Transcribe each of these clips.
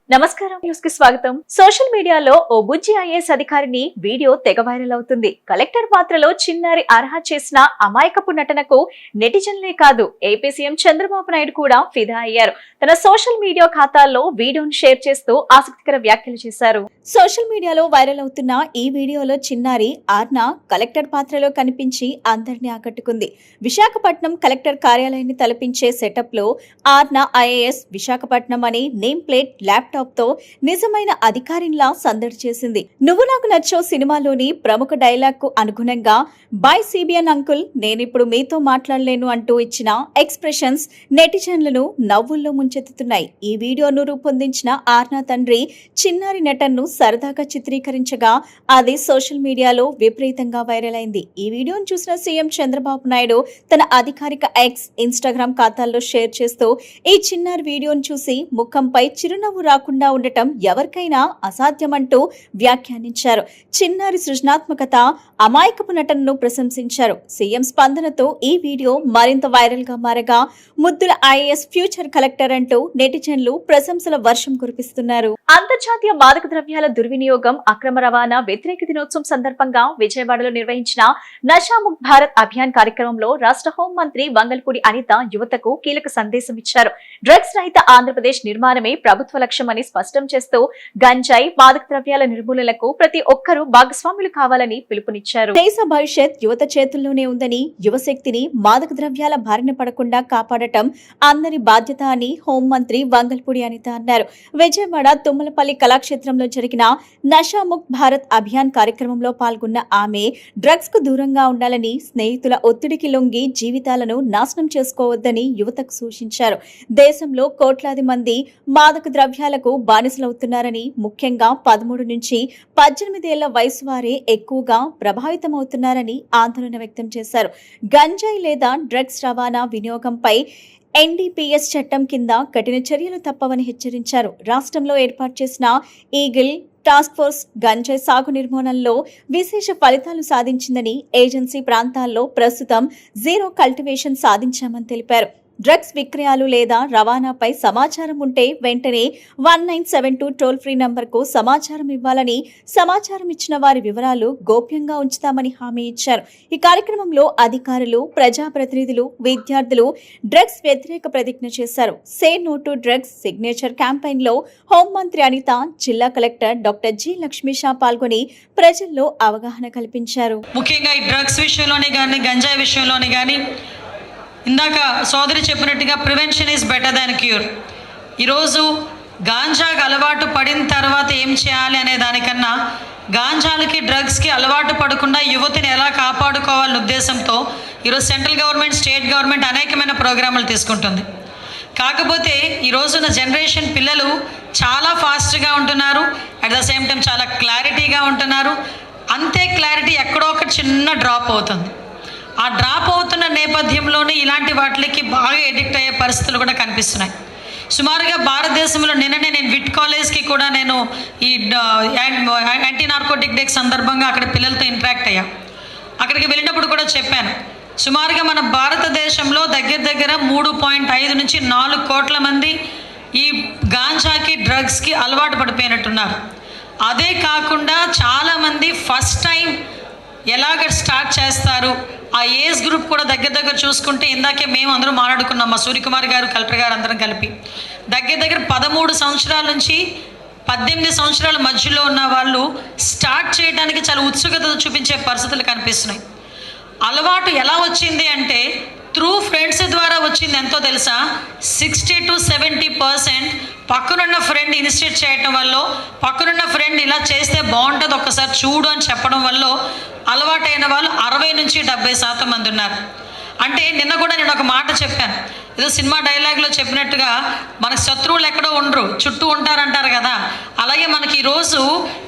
నమస్కారం న్యూస్ కి స్వాగతం. సోషల్ మీడియాలో ఓ బుజ్జి ఐఏఎస్ అధికారిని వీడియో తెగ వైరల్ అవుతుంది. కలెక్టర్ పాత్రలో చిన్నారి అర్హ చేసిన అమాయకపు నటనకు నెటిజన్లే కాదు ఏపీ సీఎం చంద్రబాబు నాయుడు కూడా ఫిదా అయ్యారు. తన సోషల్ మీడియా ఖాతాల్లో వీడియోను షేర్ చేస్తూ ఆసక్తికర వ్యాఖ్యలు చేశారు. సోషల్ మీడియాలో వైరల్ అవుతున్న ఈ వీడియోలో చిన్నారి ఆర్న కలెక్టర్ పాత్రలో కనిపించి అందరినీ ఆకట్టుకుంది. విశాఖపట్నం కలెక్టర్ కార్యాలయాన్ని తలపించే సెటప్ లో ఆర్న ఐఏఎస్ విశాఖపట్నం అనే నేమ్ ప్లేట్ ల్యాప్టాప్ తో నిజమైన అధికారిలా సందడి చేసింది. నువ్వు నాకు నచ్చావు సినిమాలోని ప్రముఖ డైలాగ్ కు అనుగుణంగా బాయ్ సిబిఎన్ అంకుల్, నేనిప్పుడు మీతో మాట్లాడలేను అంటూ ఇచ్చిన ఎక్స్ప్రెషన్స్ నెటిజన్లను నవ్వుల్లో ముంచెత్తుతున్నాయి. ఈ వీడియోను రూపొందించిన ఆర్నా తండ్రి చిన్నారి నటన్ను సరదాగా చిత్రీకరించగా అది సోషల్ మీడియాలో విపరీతంగా వైరల్ అయింది. ఈ వీడియోను చూసిన సీఎం చంద్రబాబు నాయుడు తన అధికారిక ఎక్స్, ఇన్స్టాగ్రామ్ ఖాతాల్లో షేర్ చేస్తూ ఈ చిన్నారి వీడియోను చూసి ముఖంపై చిరునవ్వు రాకుండా ఉండటం ఎవరికైనా అసాధ్యమంటూ వ్యాఖ్యానించారు. చిన్నారి సృజనాత్మకత, అమాయకపు నటనను ప్రశంసించారు. సీఎం స్పందనతో ఈ వీడియో మరింత వైరల్ గా మారగా ముద్దుల ఐఏఎస్ ఫ్యూచర్ కలెక్టర్ అంటూ నెటిజన్లు ప్రశంసల వర్షం కురిపిస్తున్నారు. అంతర్జాతీయ మాదక ద్రవ్యాల దుర్వినియోగం, అక్రమ రవాణా వ్యతిరేక దినోత్సవం సందర్భంగా విజయవాడలో నిర్వహించిన నషాముక్త్ భారత్ అభియాన్ కార్యక్రమంలో రాష్ట్ర హోంమంత్రి వంగల్పూడి అనిత యువతకు కీలక సందేశం ఇచ్చారు. డ్రగ్స్ రహిత ఆంధ్రప్రదేశ్ నిర్మాణమే ప్రభుత్వ లక్ష్యమని స్పష్టం చేస్తూ గంజాయి, మాదక ద్రవ్యాల నిర్మూలనకు ప్రతి ఒక్కరూ భాగస్వాములు కావాలని పిలుపునిచ్చారు. దేశ భవిష్యత్ యువత చేతుల్లోనే ఉందని, యువశక్తిని మాదక ద్రవ్యాల బారిన పడకుండా కాపాడటం అందరి బాధ్యత అని హోంమంత్రి వంగల్పూడి అనిత అన్నారు. విజయవాడ తుమ్మలపల్లి కళాక్షేత్రంలో జరిగిన నషాముక్త్ భారత్ అభియాన్ కార్యక్రమంలో పాల్గొన్న ఆమె డ్రగ్స్ కు దూరంగా ఉండాలని, స్నేహితుల ఒత్తిడికి లొంగి జీవితాలను నాశనం చేసుకోవద్దని యువతకు సూచించారు. దేశంలో కోట్లాది మంది మాదక ద్రవ్యాలకు బానిసలవుతున్నారని, ముఖ్యంగా 13 నుంచి 18 ఏళ్ల వయసు వారే ఎక్కువగా ప్రభావితమవుతున్నారని ఆందోళన వ్యక్తం చేశారు. గంజాయి లేదా డ్రగ్స్ రవాణా వినియోగంపై ఎన్డీపీఎస్ చట్టం కింద కఠిన చర్యలు తప్పవని హెచ్చరించారు. రాష్ట్రంలో ఏర్పాటు చేసిన ఈగిల్ టాస్క్ ఫోర్స్ గంజాయి సాగు నిర్మూలనలో విశేష ఫలితాలు సాధించిందని, ఏజెన్సీ ప్రాంతాల్లో ప్రస్తుతం జీరో కల్టివేషన్ సాధించామని తెలిపారు. డ్రగ్స్ విక్రయాలు లేదా రవాణాపై సమాచారం ఉంటే వెంటనే 1972 టోల్ ఫ్రీ నంబర్కు సమాచారం ఇవ్వాలని, సమాచారం ఇచ్చిన వారి వివరాలు గోప్యంగా ఉంచుతామని హామీ ఇచ్చారు. ఈ కార్యక్రమంలో అధికారులు, ప్రజాప్రతినిధులు, విద్యార్థులు డ్రగ్స్ వ్యతిరేక ప్రతిజ్ఞ చేశారు. Say no to drugs signature campaign లో హోంమంత్రి అనిత, జిల్లా కలెక్టర్ డాక్టర్ జి లక్ష్మీషా పాల్గొని ప్రజల్లో అవగాహన కల్పించారు. ముఖ్యంగా ఈ డ్రగ్స్ విషయంలోనే కానీ, గంజాయి విషయంలోనే కానీ, ఇందాక సోదరి చెప్పినట్టుగా prevention is better than cure. ఈరోజు గాంజాకి అలవాటు పడిన తర్వాత ఏం చేయాలి అనే దానికన్నా గాంజాలకి, డ్రగ్స్కి అలవాటు పడకుండా యువతిని ఎలా కాపాడుకోవాలనే ఉద్దేశంతో ఈరోజు సెంట్రల్ గవర్నమెంట్, స్టేట్ గవర్నమెంట్ అనేకమైన ప్రోగ్రాములు తీసుకుంటుంది. కాకపోతే ఈ రోజున జనరేషన్ పిల్లలు చాలా ఫాస్ట్గా ఉంటున్నారు, అట్ ద సేమ్ టైం చాలా క్లారిటీగా ఉంటున్నారు. అంతే క్లారిటీ ఎక్కడో ఒక చిన్న డ్రాప్ అవుతుంది. ఆ డ్రాప్ అవుతున్న నేపథ్యంలోనే ఇలాంటి వాటికి బాగా ఎడిక్ట్ అయ్యే పరిస్థితులు కూడా కనిపిస్తున్నాయి. సుమారుగా భారతదేశంలో నిన్ననే నేను విట్ కాలేజ్కి కూడా నేను ఈ యాంటీ నార్కోటిక్ డే సందర్భంగా అక్కడ పిల్లలతో ఇంటరాక్ట్ అయ్యా. అక్కడికి వెళ్ళినప్పుడు కూడా చెప్పాను, సుమారుగా మన భారతదేశంలో దగ్గర 3.5 నుంచి 4 కోట్ల మంది ఈ గాంజాకి, డ్రగ్స్కి అలవాటు పడిపోయినట్టున్నారు. అదే కాకుండా చాలామంది ఫస్ట్ టైం ఎలాగ స్టార్ట్ చేస్తారు, ఆ ఏజ్ గ్రూప్ కూడా దగ్గర చూసుకుంటే ఇందాకే మేము అందరూ మాట్లాడుకున్నాం, మా సూర్యకుమార్ గారు, కలెక్టర్ గారు అందరం కలిపి దగ్గర 13 సంవత్సరాల నుంచి 18 సంవత్సరాల మధ్యలో ఉన్న వాళ్ళు స్టార్ట్ చేయడానికి చాలా ఉత్సుకత చూపించే పరిస్థితులు కనిపిస్తున్నాయి. అలవాటు ఎలా వచ్చింది అంటే త్రూ ఫ్రెండ్స్ ద్వారా వచ్చింది. ఎంతో తెలుసా, 60 to 70% పక్కనున్న ఫ్రెండ్ ఇనిషియేట్ చేయటం వల్ల, పక్కనున్న ఫ్రెండ్ ఇలా చేస్తే బాగుంటుంది ఒక్కసారి చూడు అని చెప్పడం వల్ల అలవాటైన వాళ్ళు 60 నుంచి 70% మంది ఉన్నారు. అంటే నిన్న కూడా నేను ఒక మాట చెప్పాను, ఏదో సినిమా డైలాగ్లో చెప్పినట్టుగా మనకు శత్రువులు ఎక్కడో ఉండరు, చుట్టూ ఉంటారంటారు కదా. అలాగే మనకి ఈరోజు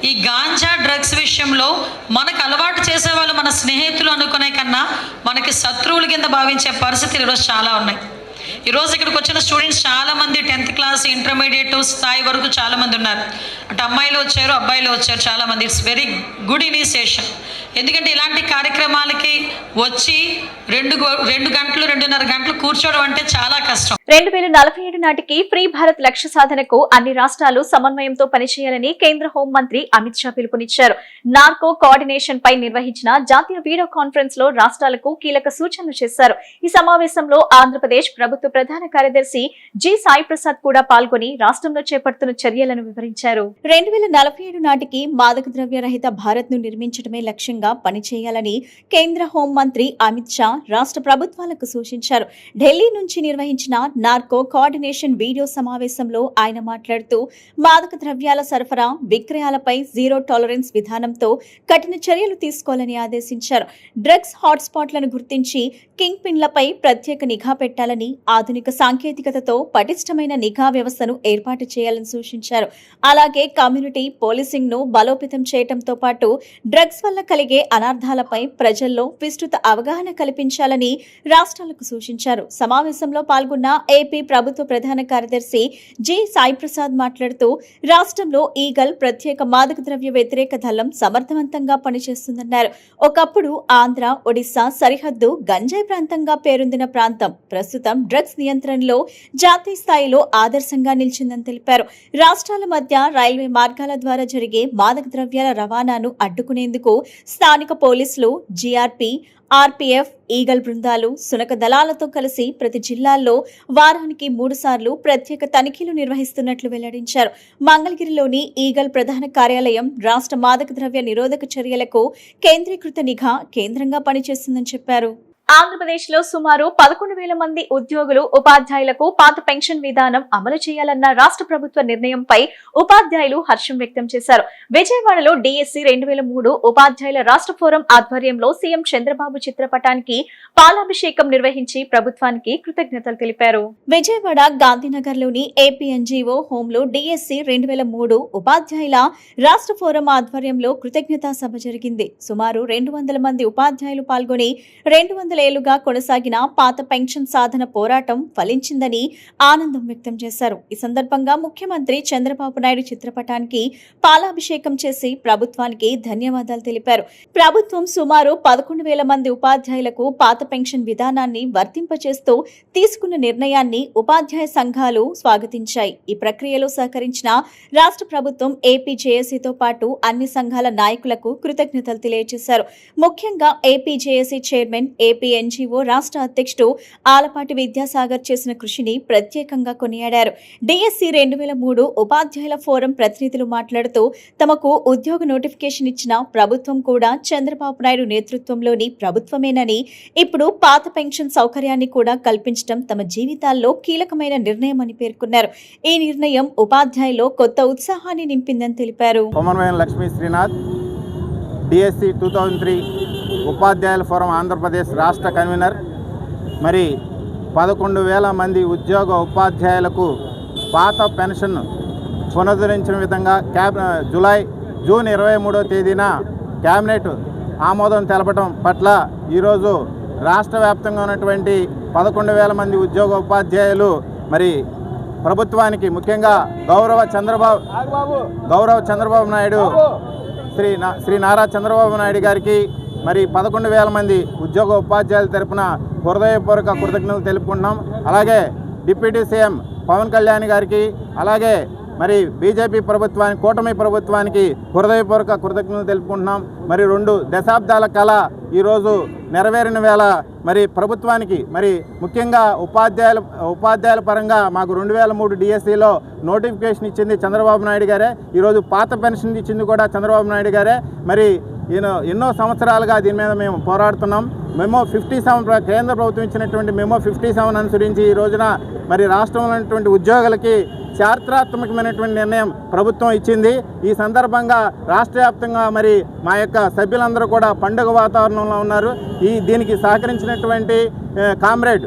ఈ గాంజా, డ్రగ్స్ విషయంలో మనకు అలవాటు చేసేవాళ్ళు మన స్నేహితులు అనుకునే కన్నా మనకి శత్రువుల కింద భావించే పరిస్థితులు ఈరోజు చాలా ఉన్నాయి. ఈరోజు ఇక్కడికి వచ్చిన స్టూడెంట్స్ చాలామంది 10th క్లాస్, ఇంటర్మీడియట్ స్థాయి వరకు చాలామంది ఉన్నారు. అటు అమ్మాయిలు వచ్చారు, అబ్బాయిలు వచ్చారు చాలామంది. It's very good initiation. ఎందుకంటే ఇలాంటి కార్యక్రమాలకి వచ్చి 2 గంటలు 2.5 గంటలు కూర్చోవడం అంటే చాలా కష్టం. 2047 నాటికి ఫ్రీ భారత్ లక్ష్య సాధనకు అన్ని రాష్ట్రాలు సమన్వయంతో పనిచేయాలని కేంద్ర హోంమంత్రి అమిత్ షా పిలుపునిచ్చారు. నార్కో కోఆర్డినేషన్ పై నిర్వహించిన జాతీయ వీడియో కాన్ఫరెన్స్ లో రాష్ట్రాలకు కీలక సూచనలు చేశారు. ఈ సమావేశంలో ఆంధ్రప్రదేశ్ ప్రభుత్వ ప్రధాన కార్యదర్శి జి సాయి ప్రసాద్ కూడా పాల్గొని రాష్ట్రంలో చేపడుతున్న చర్యలను వివరించారు. 2047 నాటికి మాదక ద్రవ్య రహిత భారత్ ను నిర్మించడమే లక్ష్యంగా పనిచేయాలని కేంద్ర హోంమంత్రి అమిత్ షా రాష్ట్ర ప్రభుత్వాలకు సూచించారు. ఢిల్లీ నుంచి నిర్వహించిన నార్కో కోఆర్డినేషన్ వీడియో సమావేశంలో ఆయన మాట్లాడుతూ మాదక ద్రవ్యాల సరఫరా విక్రయాలపై జీరో టాలరెన్స్ విధానంతో కఠిన చర్యలు తీసుకోవాలని ఆదేశించారు. డ్రగ్స్ హాట్స్పాట్లను గుర్తించి కింగ్ పిన్లపై ప్రత్యేక నిఘా పెట్టాలని, ఆధునిక సాంకేతికతతో పటిష్టమైన నిఘా వ్యవస్థను ఏర్పాటు చేయాలని సూచించారు. అలాగే కమ్యూనిటీ పోలీసింగ్ ను బలోపేతం చేయడంతో పాటు డ్రగ్స్ వల్ల కలిగే అనర్థాలపై ప్రజల్లో విస్తృత అవగాహన కల్పించాలని రాష్ట్రాలకు సూచించారు. సమావేశంలో పాల్గొన్న ఏపీ ప్రభుత్వ ప్రధాన కార్యదర్శి జి సాయి ప్రసాద్ మాట్లాడుతూ రాష్ట్రంలో ఈగల్ ప్రత్యేక మాదక ద్రవ్య వ్యతిరేక దళం సమర్థవంతంగా పనిచేస్తుందన్నారు. ఒకప్పుడు ఆంధ్ర, ఒడిశా సరిహద్దు గంజాయి ప్రాంతంగా పేరొందిన ప్రాంతం ప్రస్తుతం డ్రగ్స్ నియంత్రణలో జాతీయ స్థాయిలో ఆదర్శంగా నిలిచిందని తెలిపారు. రాష్ట్రాల మధ్య రైల్వే మార్గాల ద్వారా జరిగే మాదక ద్రవ్యాల రవాణాను అడ్డుకునేందుకు స్థానిక పోలీసులు, జీఆర్పీ, ఆర్పీఎఫ్, ఈగల్ బృందాలు, సునక దళాలతో కలిసి ప్రతి జిల్లాల్లో వారానికి 3 సార్లు ప్రత్యేక తనిఖీలు నిర్వహిస్తున్నట్లు వెల్లడించారు. మంగళగిరిలోని ఈగల్ ప్రధాన కార్యాలయం రాష్ట్ర మాదక ద్రవ్య నిరోధక చర్యలకు కేంద్రీకృత నిఘా కేంద్రంగా పనిచేస్తుందని చెప్పారు. ఆంధ్రప్రదేశ్ లో సుమారు 11,000 మంది ఉద్యోగులు, ఉపాధ్యాయులకు పాత పెన్షన్ విధానం అమలు చేయాలన్న రాష్ట్ర ప్రభుత్వ నిర్ణయంపై ఉపాధ్యాయులు హర్షం వ్యక్తం చేశారు. విజయవాడలో డిఎస్సి 2003 ఉపాధ్యాయుల రాష్ట్ర ఫోరం ఆధ్వర్యంలో సీఎం చంద్రబాబు చిత్రపటానికి పాలాభిషేకం నిర్వహించి ప్రభుత్వానికి కృతజ్ఞతలు తెలిపారు. విజయవాడ గాంధీనగర్ లోని ఏపీఎన్జీఓ హోంలో డిఎస్సి 2003 ఉపాధ్యాయుల రాష్ట్ర ఫోరం ఆధ్వర్యంలో కృతజ్ఞతా సభ జరిగింది. సుమారు 200 మంది ఉపాధ్యాయులు పాల్గొని 200 ఏళ్లుగా కొనసాగిన పాత పెన్షన్ సాధన పోరాటం ఫలించిందని ఆనందం వ్యక్తం చేశారు. ఈ సందర్భంగా ముఖ్యమంత్రి చంద్రబాబు నాయుడు చిత్రపటానికి పాలాభిషేకం చేసి ప్రభుత్వానికి ధన్యవాదాలు తెలిపారు. ప్రభుత్వం సుమారు 11,000 మంది ఉపాధ్యాయులకు పాత పెన్షన్ విధానాన్ని వర్తింపచేస్తూ తీసుకున్న నిర్ణయాన్ని ఉపాధ్యాయ సంఘాలు స్వాగతించాయి. ఈ ప్రక్రియలో సహకరించిన రాష్ట్ర ప్రభుత్వం, ఏపీ జేఏసీతో పాటు అన్ని సంఘాల నాయకులకు కృతజ్ఞతలు తెలియజేశారు. ముఖ్యంగా AP JAC chairman, AP NGO రాష్ట్ర అధ్యక్షుడు ఆలపాటి విద్యాసాగర్ చేసిన కృషిని ప్రత్యేకంగా కొనియాడారు. డిఎస్సి 2003 ఉపాధ్యాయుల ఫోరం ప్రతినిధులు మాట్లాడుతూ తమకు ఉద్యోగ నోటిఫికేషన్ ఇచ్చిన ప్రభుత్వం కూడా చంద్రబాబు నాయుడు నేతృత్వంలోని ప్రభుత్వమేనని, ఇప్పుడు పాత పెన్షన్ సౌకర్యాన్ని కూడా కల్పించడం తమ జీవితాల్లో కీలకమైన నిర్ణయమని పేర్కొన్నారు. ఈ నిర్ణయం ఉపాధ్యాయుల్లో కొత్త ఉత్సాహాన్ని నింపిందని తెలిపారు. డిఎస్సి 2003 ఉపాధ్యాయుల ఫోరం ఆంధ్రప్రదేశ్ రాష్ట్ర కన్వీనర్. మరి 11,000 మంది ఉద్యోగ ఉపాధ్యాయులకు పాత పెన్షన్ పునరుద్ధరించిన విధంగా జూన్ 23వ తేదీన కేబినెట్ ఆమోదం తెలపడం పట్ల ఈరోజు రాష్ట్ర వ్యాప్తంగా ఉన్నటువంటి 11,000 మంది ఉద్యోగ ఉపాధ్యాయులు మరి ప్రభుత్వానికి, ముఖ్యంగా గౌరవ చంద్రబాబు నాయుడు, శ్రీ నారా చంద్రబాబు నాయుడు గారికి మరి 11,000 మంది ఉద్యోగ ఉపాధ్యాయుల తరపున హృదయపూర్వక కృతజ్ఞతలు తెలుపుకుంటున్నాం. అలాగే డిప్యూటీ సీఎం పవన్ కళ్యాణ్ గారికి, అలాగే మరి బీజేపీ ప్రభుత్వానికి, కూటమి ప్రభుత్వానికి హృదయపూర్వక కృతజ్ఞతలు తెలుపుకుంటున్నాం. మరి 2 దశాబ్దాల కళ ఈరోజు నెరవేరిన వేళ మరి ప్రభుత్వానికి, మరి ముఖ్యంగా ఉపాధ్యాయుల పరంగా మాకు 2003 డిఎస్సిలో నోటిఫికేషన్ ఇచ్చింది చంద్రబాబు నాయుడు గారే. ఈరోజు పాత పెన్షన్ ఇచ్చింది కూడా చంద్రబాబు నాయుడు గారే. మరి ఎన్నో సంవత్సరాలుగా దీని మీద మేము పోరాడుతున్నాం. మెమో 57 కేంద్ర ప్రభుత్వం ఇచ్చినటువంటి మెమో 57 అనుసరించి ఈ రోజున మరి రాష్ట్రంలో ఉన్నటువంటి ఉద్యోగులకి చారిత్రాత్మకమైనటువంటి నిర్ణయం ప్రభుత్వం ఇచ్చింది. ఈ సందర్భంగా రాష్ట్ర వ్యాప్తంగా మరి మా యొక్క సభ్యులందరూ కూడా పండుగ వాతావరణంలో ఉన్నారు. దీనికి సహకరించినటువంటి కామ్రేడ్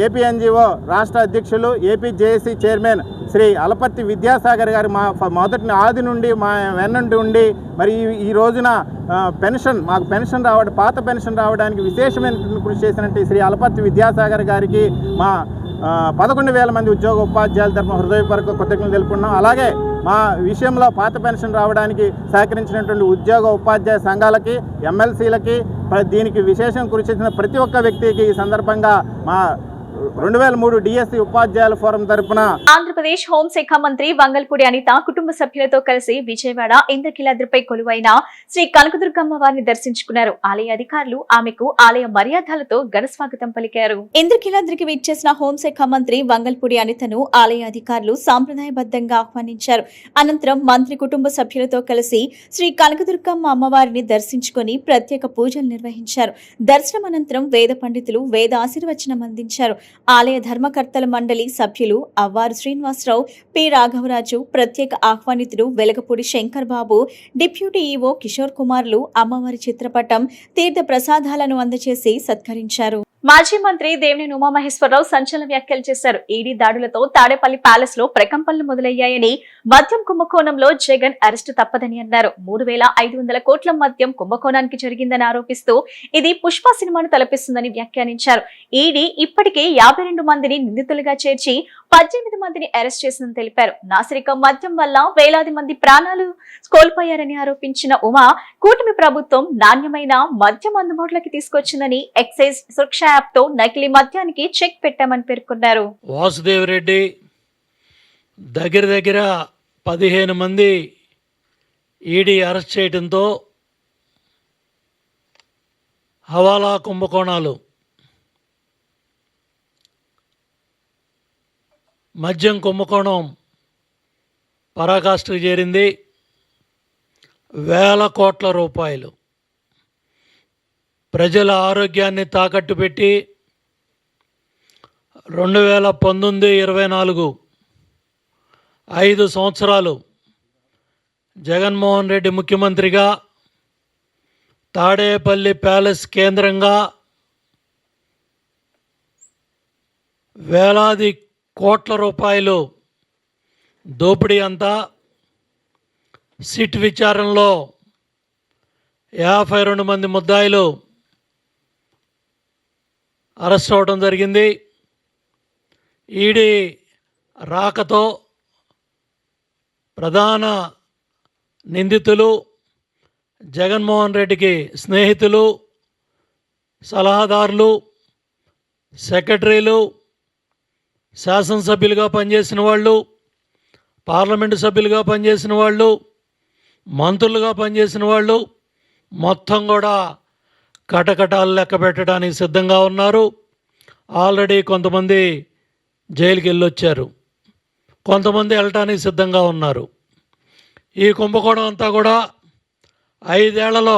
ఏపీఎన్జీఓ రాష్ట్ర అధ్యక్షులు, AP JAC chairman Shri Alaparthi Vidyasagar గారు మా మొదటి ఆది నుండి, మా వెన్నంటి ఉండి మరి ఈ రోజున మాకు పెన్షన్ పాత పెన్షన్ రావడానికి విశేషమైన కృషి చేసినట్టు శ్రీ అలపర్తి విద్యాసాగర్ గారికి మా 11,000 మంది ఉద్యోగ ఉపాధ్యాయుల తరఫున హృదయపూర్వక కృతజ్ఞతలు తెలుపుకున్నాం. అలాగే మా విషయంలో పాత పెన్షన్ రావడానికి సహకరించినటువంటి ఉద్యోగ ఉపాధ్యాయ సంఘాలకి, ఎమ్మెల్సీలకి, దీనికి విశేషం కృషి చేసిన ప్రతి ఒక్క వ్యక్తికి ఈ సందర్భంగా మా 2003 డిఎస్సి ఉపాధ్యాయుల ఫోరం తరపున ఆంధ్రప్రదేశ్ హోంశాఖ మంత్రి వంగల్పూడి అనిత కుటుంబ సభ్యులతో కలిసి విజయవాడ ఇంద్రకీలాద్రిపై కొలువైన శ్రీ కనకదుర్గమ్మ వారిని దర్శించుకున్నారు. ఆలయ అధికారులు ఆమెకు ఆలయ మర్యాదలతో ఘన స్వాగతం పలికారు. ఇంద్రకీలాద్రికి విచ్చేసిన హోంశాఖ మంత్రి వంగల్పూడి అనితను ఆలయ అధికారులు సాంప్రదాయబద్ధంగా ఆహ్వానించారు. అనంతరం మంత్రి కుటుంబ సభ్యులతో కలిసి శ్రీ కనకదుర్గమ్మ అమ్మవారిని దర్శించుకుని ప్రత్యేక పూజలు నిర్వహించారు. దర్శనం అనంతరం వేద పండితులు వేద ఆశీర్వచనం అందించారు. ఆలయ ధర్మకర్తల మండలి సభ్యులు అవ్వారు శ్రీనివాసరావు, పి రాఘవరాజు, ప్రత్యేక ఆహ్వానితుడు వెలగపూడి శంకర్ బాబు, డిప్యూటీ ఈవో కిషోర్ కుమార్లు అమ్మవారి చిత్రపటం, తీర్థ ప్రసాదాలను అందజేసి సత్కరించారు. మాజీ మంత్రి దేవినేని ఉమామహేశ్వరరావు సంచలన వ్యాఖ్యలు చేశారు. ఈడీ దాడులతో తాడేపల్లి ప్యాలెస్ లో ప్రకంపనలు మొదలయ్యాయని, మద్యం కుంభకోణంలో జగన్ అరెస్టు తప్పదని అన్నారు. 3,500 కోట్ల మద్యం కుంభకోణానికి జరిగిందని ఆరోపిస్తూ ఇది పుష్ప సినిమాను తలపిస్తుందని వ్యాఖ్యానించారు. ఈడీ ఇప్పటికే 52 మందిని నిందితులుగా చేర్చి 18 మందిని అరెస్ట్ చేసిందని తెలిపారు. నాసిరకం మద్యం వల్ల వేలాది మంది ప్రాణాలు కోల్పోయారని ఆరోపించిన ఉమా, కూటమి ప్రభుత్వం నాణ్యమైన మద్యం అందుబాటులోకి తీసుకొచ్చిందని, ఎక్సైజ్ సురక్ష యాప్ తో నకిలీ మద్యానికి చెక్ పెట్టామని పేర్కొన్నారు. వాసుదేవరెడ్డి దగ్గర 15 మంది ఈడీ అరెస్ట్ చేయడంతో హవాలా కుంభకోణాలు, మద్యం కుంభకోణం పరాకాష్ఠకు చేరింది. వేల కోట్ల రూపాయలు ప్రజల ఆరోగ్యాన్ని తాకట్టు పెట్టి 2019-24 5 సంవత్సరాలు జగన్మోహన్ రెడ్డి ముఖ్యమంత్రిగా తాడేపల్లి ప్యాలెస్ కేంద్రంగా వేలాది కోట్ల రూపాయలు దోపిడీ అంతా సిట్ విచారణలో 52 మంది ముద్దాయిలు అరెస్ట్ అవ్వడం జరిగింది. ఈడీ రాకతో ప్రధాన నిందితులు, జగన్మోహన్ రెడ్డికి స్నేహితులు, సలహాదారులు, సెక్రటరీలు, శాసనసభ్యులుగా పనిచేసిన వాళ్ళు, పార్లమెంటు సభ్యులుగా పనిచేసిన వాళ్ళు, మంత్రులుగా పనిచేసిన వాళ్ళు మొత్తం కూడా కటకటాలు లెక్క పెట్టడానికి సిద్ధంగా ఉన్నారు. ఆల్రెడీ కొంతమంది జైలుకి వెళ్ళొచ్చారు, కొంతమంది వెళ్ళటానికి సిద్ధంగా ఉన్నారు. ఈ కుంభకోణం అంతా కూడా 5 ఏళ్లలో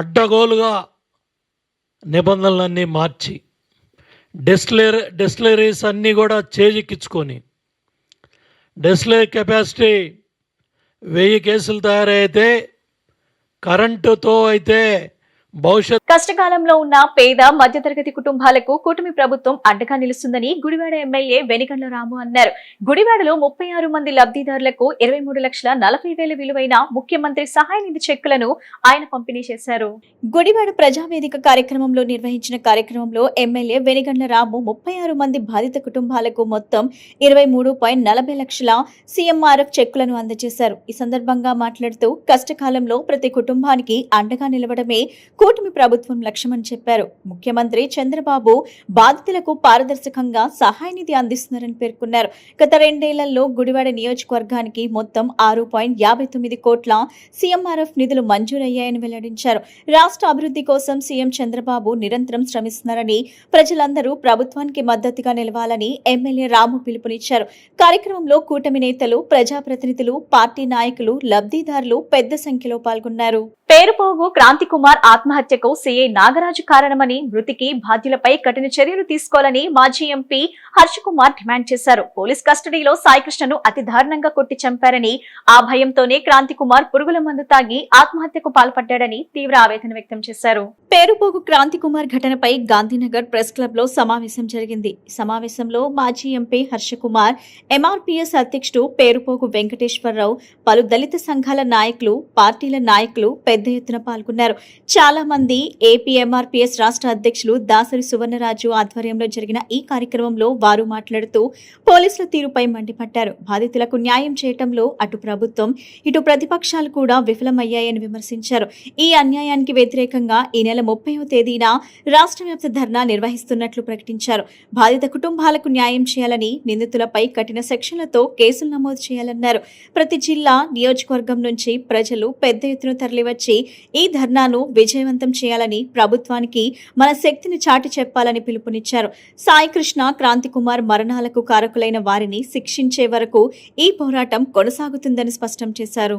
అడ్డగోలుగా నిబంధనలన్నీ మార్చి డిస్టిలరీస్ అన్నీ కూడా చేజిక్కించుకొని, డిస్టిలరీ కెపాసిటీ 1000 కేసులు తయారైతే కరెంటుతో అయితే భవిష్యత్ కష్టకాలంలో ఉన్న పేద మధ్యతరగతి కుటుంబాలకు కూటమి ప్రభుత్వం అండగా నిలుస్తుందని గుడివాడ ఎమ్మెల్యే వెనిగండ్ల రాము అన్నారు. గుడివాడలో 36 మంది లబ్ధిదారులకు 23,40,000 విలువైన ముఖ్యమంత్రి సహాయ నిధి చెక్కులను ఆయన పంపిణీ చేశారు. గుడివాడ ప్రజావేదిక కార్యక్రమంలో నిర్వహించిన కార్యక్రమంలో ఎమ్మెల్యే వెనిగండ్ల రాము 36 మంది బాధిత కుటుంబాలకు మొత్తం 23.40 లక్షల సీఎంఆర్ఎఫ్ చెక్కులను అందజేశారు. ఈ సందర్భంగా మాట్లాడుతూ కష్టకాలంలో ప్రతి కుటుంబానికి అండగా నిలవడమే కూటమి ప్రభుత్వం లక్ష్యమని చెప్పారు. ముఖ్యమంత్రి చంద్రబాబు బాధితులకు పారదర్శకంగా సహాయ నిధి అందిస్తున్నారని పేర్కొన్నారు. గత 2 ఏళ్లలో గుడివాడ నియోజకవర్గానికి మొత్తం 6.59 కోట్ల సీఎంఆర్ఎఫ్ నిధులు మంజూరయ్యాయని వెల్లడించారు. రాష్ట్ర అభివృద్ధి కోసం సీఎం చంద్రబాబు నిరంతరం శ్రమిస్తున్నారని, ప్రజలందరూ ప్రభుత్వానికి మద్దతుగా నిలవాలని ఎమ్మెల్యే రాము పిలుపునిచ్చారు. కార్యక్రమంలో కూటమి నేతలు, ప్రజాప్రతినిధులు, పార్టీ నాయకులు, లబ్ధిదారులు పెద్ద సంఖ్యలో పాల్గొన్నారు. పేరుపోగు క్రాంతి కుమార్ ఆత్మహత్యకు సీఐ నాగరాజు కారణమని, మృతికి బాధ్యులపై కఠిన చర్యలు తీసుకోవాలని మాజీ ఎంపీ హర్ష కుమార్ డిమాండ్ చేశారు. పోలీస్ కస్టడీలో సాయికృష్ణను అతి దారుణంగా కొట్టి చంపారని, ఆ భయంతోనే క్రాంతి కుమార్ పురుగుల మందు తాగి ఆత్మహత్యకు పాల్పడ్డాడని తీవ్ర ఆవేదన వ్యక్తం చేశారు. పేరుపోగు క్రాంతి కుమార్ ఘటనపై గాంధీనగర్ ప్రెస్ క్లబ్ లో సమావేశం జరిగింది. సమావేశంలో మాజీ ఎంపీ హర్షకుమార్, ఎంఆర్పీఎస్ అధ్యక్షుడు పేరుపోగు వెంకటేశ్వరరావు, పలు దళిత సంఘాల నాయకులు, పార్టీల నాయకులు పెద్ద ఎత్తున పాల్గొన్నారు. చాలా మంది ఏపీ ఎంఆర్పీఎస్ రాష్ట్ర అధ్యక్షులు దాసరి సువర్ణరాజు ఆధ్వర్యంలో జరిగిన ఈ కార్యక్రమంలో వారు మాట్లాడుతూ పోలీసుల తీరుపై మండిపడ్డారు. బాధితులకు న్యాయం చేయటంలో అటు ప్రభుత్వం, ఇటు ప్రతిపక్షాలు కూడా విఫలమయ్యాయని విమర్శించారు. ఈ అన్యాయానికి వ్యతిరేకంగా ఈ నెల 30వ తేదీన రాష్ట్ర వ్యాప్త ధర్నా నిర్వహిస్తున్నట్లు ప్రకటించారు. బాధిత కుటుంబాలకు న్యాయం చేయాలని, నిందితులపై కఠిన సెక్షన్లతో కేసులు నమోదు చేయాలన్నారు. ప్రతి జిల్లా, నియోజకవర్గం నుంచి ప్రజలు పెద్ద ఎత్తున తరలివచ్చి ఈ ధర్నాను విజయవంతం చేయాలని, ప్రభుత్వానికి మన శక్తిని చాటి చెప్పాలని పిలుపునిచ్చారు. సాయికృష్ణ, క్రాంతికుమార్ మరణాలకు కారకులైన వారిని శిక్షించే వరకు ఈ పోరాటం కొనసాగుతుందని స్పష్టం చేశారు.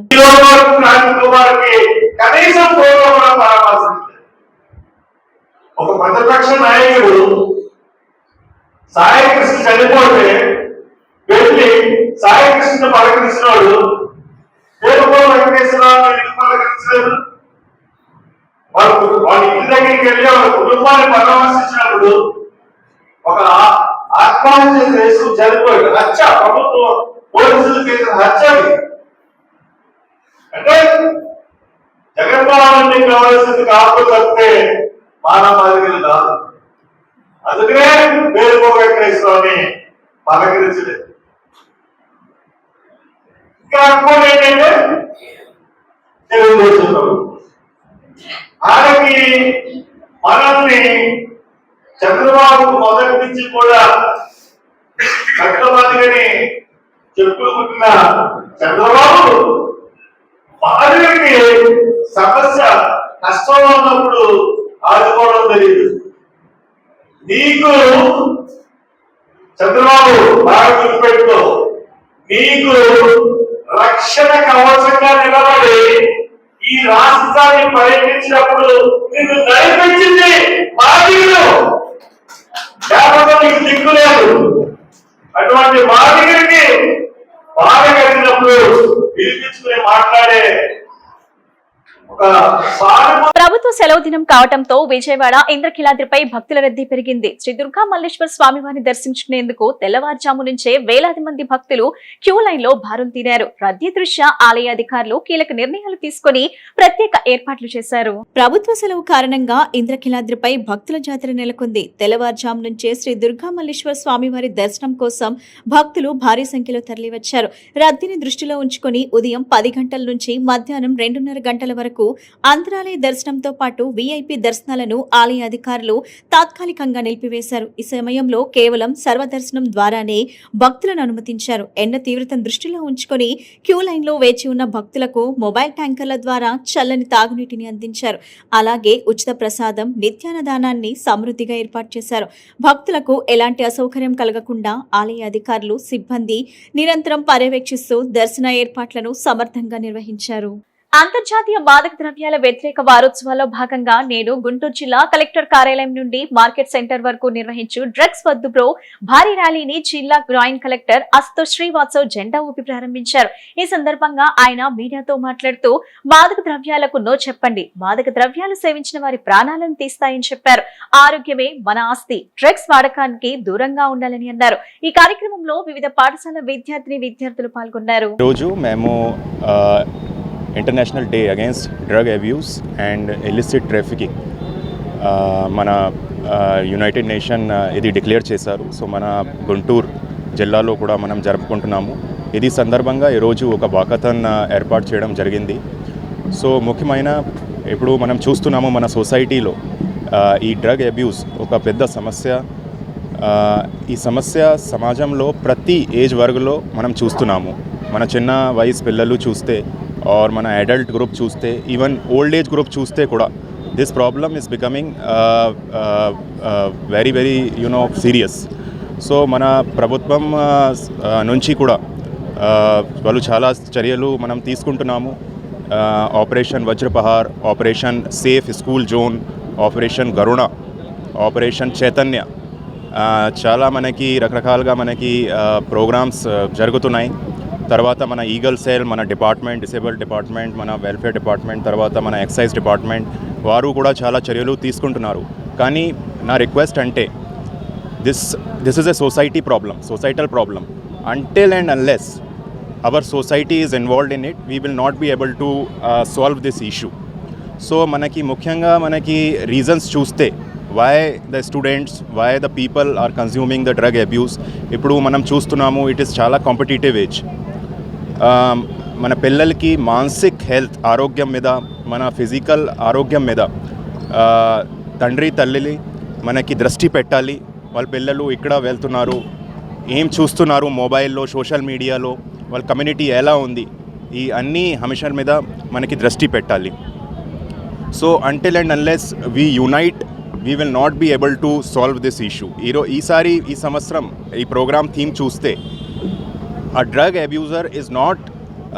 ఒక ప్రతిపక్ష నాయకుడు సాయికృష్ణ చనిపోతే వెళ్ళి సాయికృష్ణ పలకరించినాడు, పేరుపోగు వెంకటేశ్వరరావు ఎందుకు పలకరించలేదు? వాళ్ళ ఇంటి దగ్గరికి వెళ్ళి వాళ్ళ కుటుంబాన్ని పరామర్శించినప్పుడు ఒక ఆత్మహత్య చేసుకుని చనిపోయాడు. హత్య, ప్రభుత్వం పోలీసులు చేసిన హత్య. అంటే జగన్మోహన్ రెడ్డికి కావాల్సింది కాకపోతే మానవాధికారులు కాదు. అందుకనే పేరుపోగు వెంకటేశ్వరరావుని పలకరించలేదు. ఇంకా అనుకోని ఏంటంటే తెలుగుదేశం ఆయనకి మనల్ని చంద్రబాబు మొదటి నుంచి కూడా కట్టమందిని చెప్పులు పుట్టిన చంద్రబాబు మాదిరికి సమస్య కష్టంలో ఉన్నప్పుడు ఆదుకోవడం తెలియదు. నీకు చంద్రబాబు బాగా గుర్తుపెట్టుకో, నీకు రక్షణ కవచంగా నిలబడి ఈ రాష్ట్రాన్ని పర్యటించినప్పుడు నిన్ను నడిపించింది మాదిగలు, లేకపోతే నీకు దిక్కు లేదు. అటువంటి మాదిగరికి బాధ కలిగినప్పుడు పిలిపించుకుని మాట్లాడే ప్రభుత్వ సెలవు దినం కావడంతో విజయవాడ ఇంద్రకీలాద్రిపై భక్తుల రద్దీ పెరిగింది. శ్రీ దుర్గా మల్లేశ్వర స్వామివారిని దర్శించుకునేందుకు తెల్లవారుజాము నుంచే వేలాది మంది భక్తులు క్యూ లైన్ లో బారులు తీరారు. రద్దీ దృష్ట్యా ఆలయ అధికారులు కీలక నిర్ణయాలు తీసుకుని ప్రత్యేక ఏర్పాట్లు చేశారు. ప్రభుత్వ సెలవు కారణంగా ఇంద్రకీలాద్రిపై భక్తుల జాతర నెలకొంది. తెల్లవారుజాము నుంచే శ్రీ దుర్గా మల్లేశ్వర స్వామివారి దర్శనం కోసం భక్తులు భారీ సంఖ్యలో తరలివచ్చారు. రద్దీని దృష్టిలో ఉంచుకుని ఉదయం 10 గంటల నుంచి మధ్యాహ్నం 2:30 గంటల వరకు అంతరాలయ దర్శనంతో పాటు వీఐపీ దర్శనాలను ఆలయ అధికారులు తాత్కాలికంగా నిలిపివేశారు. ఈ సమయంలో కేవలం సర్వదర్శనం ద్వారానే భక్తులను అనుమతించారు. ఎండ తీవ్రతను దృష్టిలో ఉంచుకొని క్యూ లైన్ లో వేచి ఉన్న భక్తులకు మొబైల్ ట్యాంకర్ల ద్వారా చల్లని తాగునీటిని అందించారు. అలాగే ఉచిత ప్రసాదం, నిత్యాన్నదానాన్ని సమృద్ధిగా ఏర్పాటు చేశారు. భక్తులకు ఎలాంటి అసౌకర్యం కలగకుండా ఆలయ అధికారులు, సిబ్బంది నిరంతరం పర్యవేక్షిస్తూ దర్శన ఏర్పాట్లను సమర్థంగా నిర్వహించారు. అంతర్జాతీయ మాదక ద్రవ్యాల వ్యతిరేక వారోత్సవాల్లో భాగంగా నేడు గుంటూరు జిల్లా కలెక్టర్ కార్యాలయం నుండి మార్కెట్ సెంటర్ వరకు నిర్వహించు డ్రగ్స్ వద్దు బ్రో భారీ ర్యాలీని జిల్లా జాయింట్ కలెక్టర్ అశుతోష్ శ్రీవాత్సవ్ జెండా ఊపి ప్రారంభించారు. ఈ సందర్భంగా ఆయన మీడియాతో మాట్లాడుతూ మాదక ద్రవ్యాలకు నో చెప్పండి, మాదక ద్రవ్యాలు సేవించిన వారి ప్రాణాలను తీస్తాయని చెప్పారు. ఆరోగ్యమే మన ఆస్తి, డ్రగ్స్ వాడకానికి దూరంగా ఉండాలని అన్నారు. ఈ కార్యక్రమంలో వివిధ పాఠశాల విద్యార్థులు పాల్గొన్నారు. International day against drug abuse and illicit trafficking మన యునైటెడ్ నేషన్ ఇది డిక్లేర్ చేశారు. సో మన గుంటూరు జిల్లాలో కూడా మనం జరుపుకుంటున్నాము. ఇది సందర్భంగా ఈరోజు ఒక వాకథాన్ ఏర్పాటు చేయడం జరిగింది. సో ముఖ్యమైన ఇప్పుడు మనం చూస్తున్నాము మన సొసైటీలో ఈ డ్రగ్ అబ్యూస్ ఒక పెద్ద సమస్య. ఈ సమస్య సమాజంలో ప్రతి ఏజ్ వర్గంలో మనం చూస్తున్నాము. మన చిన్న వయసు పిల్లలు చూస్తే और మన అడల్ట్ గ్రూప్ చూస్తే, ఈవెన్ ఓల్డ్ ఏజ్ గ్రూప్ చూస్తే కూడా this problem is becoming very very serious. So మన ప్రభుత్వం నుంచి కూడా వాళ్ళు చాలా చర్యలు మనం తీసుకుంటున్నాము. Operation Vajraprahar, operation safe school zone, operation గరుణ, ఆపరేషన్ చైతన్య, చాలా మనకి రకరకాలుగా మనకి ప్రోగ్రామ్స్ జరుగుతున్నాయి. తర్వాత మన ఈగల్ సెల్, మన డిపార్ట్మెంట్, డిసేబుల్ డిపార్ట్మెంట్, మన వెల్ఫేర్ డిపార్ట్మెంట్, తర్వాత మన ఎక్సైజ్ డిపార్ట్మెంట్ వారు కూడా చాలా చర్యలు తీసుకుంటున్నారు. కానీ నా రిక్వెస్ట్ అంటే this is a societal problem. Until and unless our society is involved in it, we will not be able to solve this issue. So మనకి ముఖ్యంగా మనకి రీజన్స్ చూస్తే why the students, why the people are consuming the drug abuse, ఇప్పుడు మనం చూస్తున్నాము it is చాలా competitive age. మన పిల్లలకి మానసిక్ హెల్త్ ఆరోగ్యం మీద, మన ఫిజికల్ ఆరోగ్యం మీద తండ్రి తల్లి మనకి దృష్టి పెట్టాలి. వాళ్ళ పిల్లలు ఇక్కడ వెళ్తున్నారు, ఏం చూస్తున్నారు మొబైల్లో, సోషల్ మీడియాలో, వాళ్ళ కమ్యూనిటీ ఎలా ఉంది, ఈ అన్ని అంశాల మీద మనకి దృష్టి పెట్టాలి. So until and unless we unite, we will not be able to solve this issue. ఈ సంవత్సరం ఈ ప్రోగ్రామ్ థీమ్ చూస్తే a drug abuser is not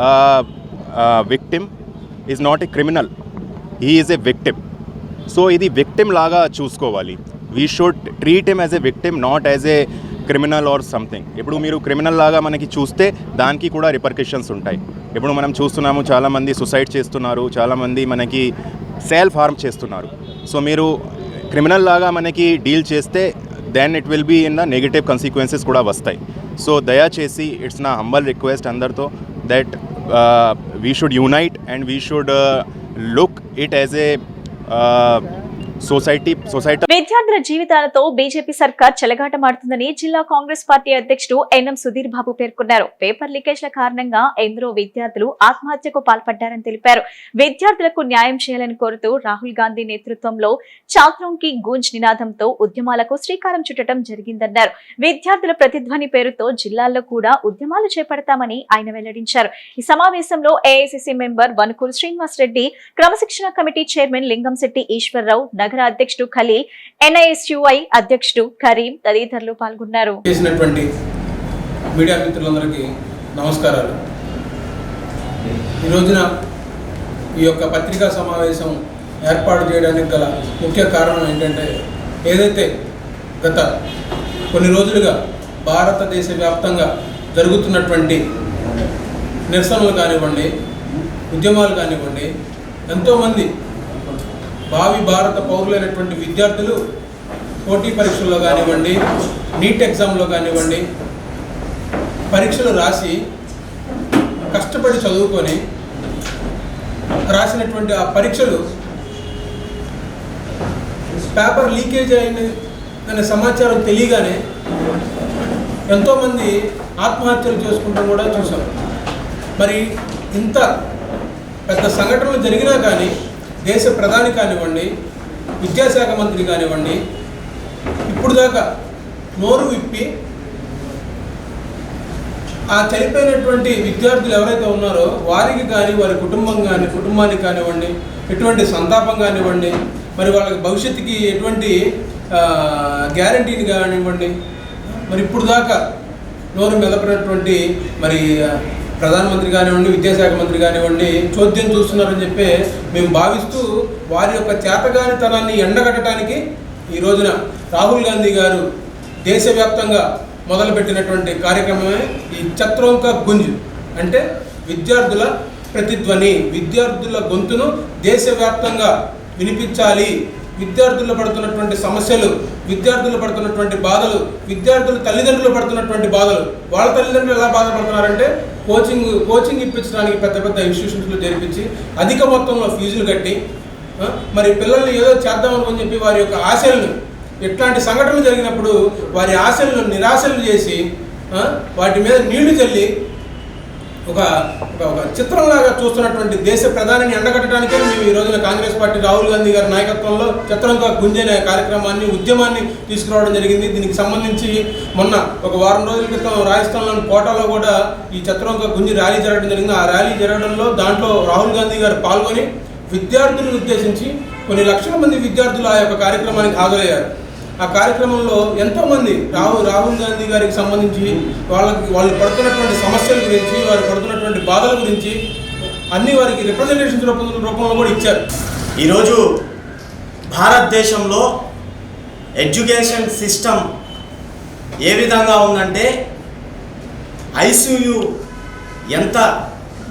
a victim, is not a criminal, he is a victim. So ఇది victim లాగా చూసుకోవాలి. We should treat him as a victim, not as a criminal or something. ఇప్పుడు మీరు criminal లాగా మనకి చూస్తే దానికి కూడా రిపర్కషన్స్ ఉంటాయి. ఇప్పుడు మనం చూస్తున్నాము చాలామంది సూసైడ్ చేస్తున్నారు, చాలామంది మనకి సెల్ఫ్ హార్మ్ చేస్తున్నారు. సో మీరు క్రిమినల్ లాగా మనకి డీల్ చేస్తే then it will be in the negative consequences కూడా వస్తాయి. సో దయచేసి ఇట్స్ నా హంబల్ రిక్వెస్ట్ అందరితో that we should unite and we should look it as a society. విద్యార్థుల జీవితాలతో బీజేపీ సర్కార్ చెలగాటమాడుతుందని జిల్లా కాంగ్రెస్ పార్టీ అధ్యక్షుడు ఎన్ఎం సుధీర్ బాబు పేర్కొన్నారు. పేపర్ లీకేజ్ల కారణంగా ఎందరో విద్యార్థులు ఆత్మహత్యకు పాల్పడ్డారని తెలిపారు. విద్యార్థులకు న్యాయం చేయాలని కోరుతూ రాహుల్ గాంధీ నేతృత్వంలో ఛాత్రోం కి గూంజ్ నినాదంతో ఉద్యమాలకు శ్రీకారం చుట్టడం జరిగిందన్నారు. విద్యార్థుల ప్రతిధ్వని పేరుతో జిల్లాల్లో కూడా ఉద్యమాలు చేపడతామని ఆయన వెల్లడించారు. ఈ సమావేశంలో ఏఐసిసి మెంబర్ వనుకూరు శ్రీనివాస్ రెడ్డి, క్రమశిక్షణ కమిటీ చైర్మన్ లింగంశెట్టి ఈశ్వరరావు, నగర అధ్యక్షుడు ఖలీల్, ఎన్ఐఎస్యుఐ అధ్యక్షుడు కరీం తదితరులు పాల్గొన్నారు. చేసినటువంటి మీడియా మిత్రులందరికీ నమస్కారాలు. ఈ రోజున ఈ యొక్క పత్రికా సమావేశం ఏర్పాటు చేయడానికి గల ముఖ్య కారణం ఏంటంటే, ఏదైతే గత కొన్ని రోజులుగా భారతదేశ వ్యాప్తంగా జరుగుతున్నటువంటి నిరసనలు కానివ్వండి, ఉద్యమాలు కానివ్వండి, ఎంతోమంది భావి భారత పౌరులైనటువంటి విద్యార్థులు పోటీ పరీక్షల్లో కానివ్వండి, నీట్ ఎగ్జామ్లో కానివ్వండి, పరీక్షలు రాసి కష్టపడి చదువుకొని రాసినటువంటి ఆ పరీక్షలు పేపర్ లీకేజ్ అనే సమాచారం తెలియగానే ఎంతోమంది ఆత్మహత్యలు చేసుకుంటాం కూడా చూసాం. మరి ఇంత పెద్ద సంఘటనలు జరిగినా కానీ దేశ ప్రధాని కానివ్వండి, విద్యాశాఖ మంత్రి కానివ్వండి, ఇప్పుడు దాకా నోరు విప్పి ఆ చనిపోయినటువంటి విద్యార్థులు ఎవరైతే ఉన్నారో వారికి కానీ, వారి కుటుంబానికి కానివ్వండి, ఎటువంటి సంతాపం కానివ్వండి, మరి వాళ్ళకి భవిష్యత్తుకి ఎటువంటి గ్యారంటీని కానివ్వండి, మరి ఇప్పుడు దాకా నోరు మెదపడినటువంటి మరి ప్రధానమంత్రి కానివ్వండి, విద్యాశాఖ మంత్రి కానివ్వండి చోద్యం చూస్తున్నారని చెప్పి మేము భావిస్తూ వారి యొక్క చేతగానితనాన్ని ఎండగట్టడానికి ఈ రోజున రాహుల్ గాంధీ గారు దేశవ్యాప్తంగా మొదలుపెట్టినటువంటి కార్యక్రమమే ఈ ఛత్రోం కా గుంజ్. అంటే విద్యార్థుల ప్రతిధ్వని, విద్యార్థుల గొంతును దేశవ్యాప్తంగా వినిపించాలి. విద్యార్థులు పడుతున్నటువంటి సమస్యలు, విద్యార్థులు పడుతున్నటువంటి బాధలు, విద్యార్థుల తల్లిదండ్రులు పడుతున్నటువంటి బాధలు, వాళ్ళ తల్లిదండ్రులు ఎలా బాధపడుతున్నారంటే కోచింగ్ ఇప్పించడానికి పెద్ద పెద్ద ఇన్స్టిట్యూషన్స్లో చేర్పించి అధిక మొత్తంలో ఫీజులు కట్టి మరి పిల్లల్ని ఏదో చేద్దామని చెప్పి వారి యొక్క ఆశలను, ఇట్లాంటి సంఘటనలు జరిగినప్పుడు వారి ఆశలను నిరాశలు చేసి వాటి మీద నీళ్లు చల్లి ఒక చిత్రంలాగా చూస్తున్నటువంటి దేశ ప్రధానిని ఎండగట్టడానికే మేము ఈ రోజున కాంగ్రెస్ పార్టీ రాహుల్ గాంధీ గారి నాయకత్వంలో ఛత్రోం కా గుంజ్ అనే కార్యక్రమాన్ని, ఉద్యమాన్ని తీసుకురావడం జరిగింది. దీనికి సంబంధించి మొన్న ఒక వారం రోజుల క్రితం రాజస్థాన్లోని కోటాలో కూడా ఈ ఛత్రోం కా గుంజ్ ర్యాలీ జరగడం జరిగింది. ఆ ర్యాలీ జరగడంలో దాంట్లో రాహుల్ గాంధీ గారు పాల్గొని విద్యార్థులను ఉద్దేశించి కొన్ని లక్షల మంది విద్యార్థులు ఆ యొక్క కార్యక్రమానికి హాజరయ్యారు. ఆ కార్యక్రమంలో ఎంతోమంది రాహుల్ గాంధీ గారికి సంబంధించి వాళ్ళు పడుతున్నటువంటి సమస్యల గురించి, వారు పడుతున్నటువంటి బాధల గురించి అన్ని వారికి రిప్రజెంటేషన్స్ రూపంలో కూడా ఇచ్చారు. ఈరోజు భారతదేశంలో ఎడ్యుకేషన్ సిస్టమ్ ఏ విధంగా ఉందంటే ఐసీయూ ఎంత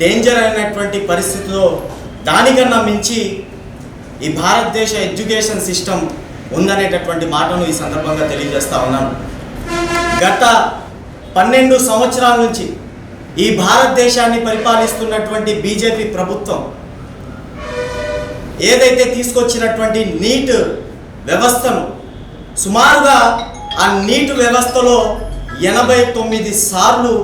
డేంజర్ అయినటువంటి పరిస్థితిలో దానికన్నా మించి ఈ భారతదేశ ఎడ్యుకేషన్ సిస్టమ్ ఉందనేటటువంటి మాటను ఈ సందర్భంగా తెలియజేస్తా ఉన్నాను. గత 12 సంవత్సరాల నుంచి ఈ భారతదేశాన్ని పరిపాలిస్తున్నటువంటి బీజేపీ ప్రభుత్వం ఏదైతే తీసుకొచ్చినటువంటి నీట్ వ్యవస్థను సుమారుగా ఆ నీట్ వ్యవస్థలో 89 సార్లు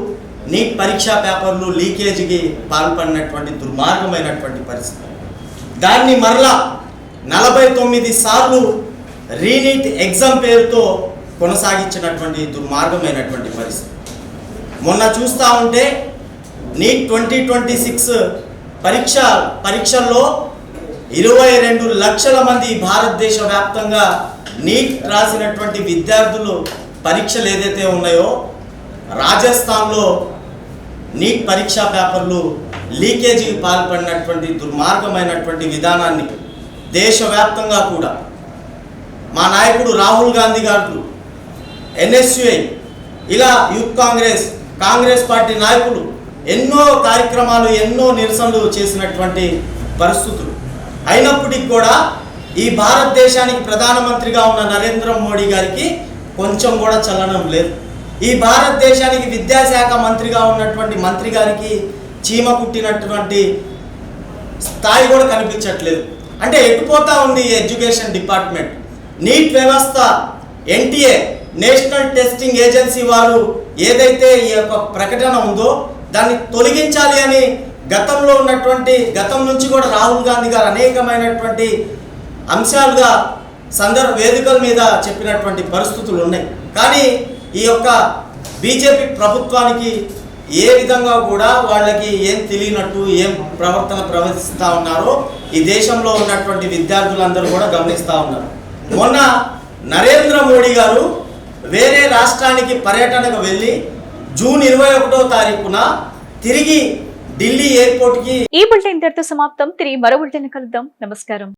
నీట్ పరీక్షా పేపర్లు లీకేజీకి పాల్పడినటువంటి దుర్మార్గమైనటువంటి పరిస్థితి. దాన్ని మరలా 49 సార్లు రీనీట్ ఎగ్జామ్ పేరుతో కొనసాగించినటువంటి దుర్మార్గమైనటువంటి పరిస్థితి. మొన్న చూస్తూ ఉంటే నీట్ 2026 పరీక్షల్లో 22 లక్షల మంది భారతదేశ వ్యాప్తంగా నీట్ రాసినటువంటి విద్యార్థులు పరీక్షలు ఏదైతే ఉన్నాయో రాజస్థాన్లో నీట్ పరీక్షా పేపర్లు లీకేజీకి పాల్పడినటువంటి దుర్మార్గమైనటువంటి విధానాన్ని దేశవ్యాప్తంగా కూడా మా నాయకుడు రాహుల్ గాంధీ గారు, NSUI, ఇలా యూత్ కాంగ్రెస్ పార్టీ నాయకులు ఎన్నో కార్యక్రమాలు, ఎన్నో నిరసనలు చేసినటువంటి పరిస్థితులు అయినప్పటికీ కూడా ఈ భారతదేశానికి ప్రధానమంత్రిగా ఉన్న నరేంద్ర మోడీ గారికి కొంచెం కూడా చలనం లేదు. ఈ భారతదేశానికి విద్యాశాఖ మంత్రిగా ఉన్నటువంటి మంత్రి గారికి చీమ కుట్టినటువంటి స్థాయి కూడా కనిపించట్లేదు. అంటే ఎటుపోతా ఉంది ఈ ఎడ్యుకేషన్ డిపార్ట్మెంట్. నీట్ వ్యవస్థ NTA నేషనల్ టెస్టింగ్ ఏజెన్సీ వారు ఏదైతే ఈ యొక్క ప్రకటన ఉందో దాన్ని తొలగించాలి అని గతం నుంచి కూడా రాహుల్ గాంధీ గారు అనేకమైనటువంటి అంశాలుగా వేదికల మీద చెప్పినటువంటి పరిస్థితులు ఉన్నాయి. కానీ ఈ యొక్క బీజేపీ ప్రభుత్వానికి ఏ విధంగా కూడా వాళ్ళకి ఏం తెలియనట్టు ఏం ప్రవర్తిస్తూ ఉన్నారో ఈ దేశంలో ఉన్నటువంటి విద్యార్థులందరూ కూడా గమనిస్తూ ఉన్నారు. మొన్న నరేంద్ర మోడీ గారు వేరే రాష్ట్రానికి పర్యటనకు వెళ్ళి జూన్ 21వ తారీఖున తిరిగి ఢిల్లీ ఎయిర్పోర్ట్కి. ఈ బులెటిన్ ఇంతటితో సమాప్తం. తిరిగి మరో బులెటిన్ కలుద్దాం. నమస్కారం.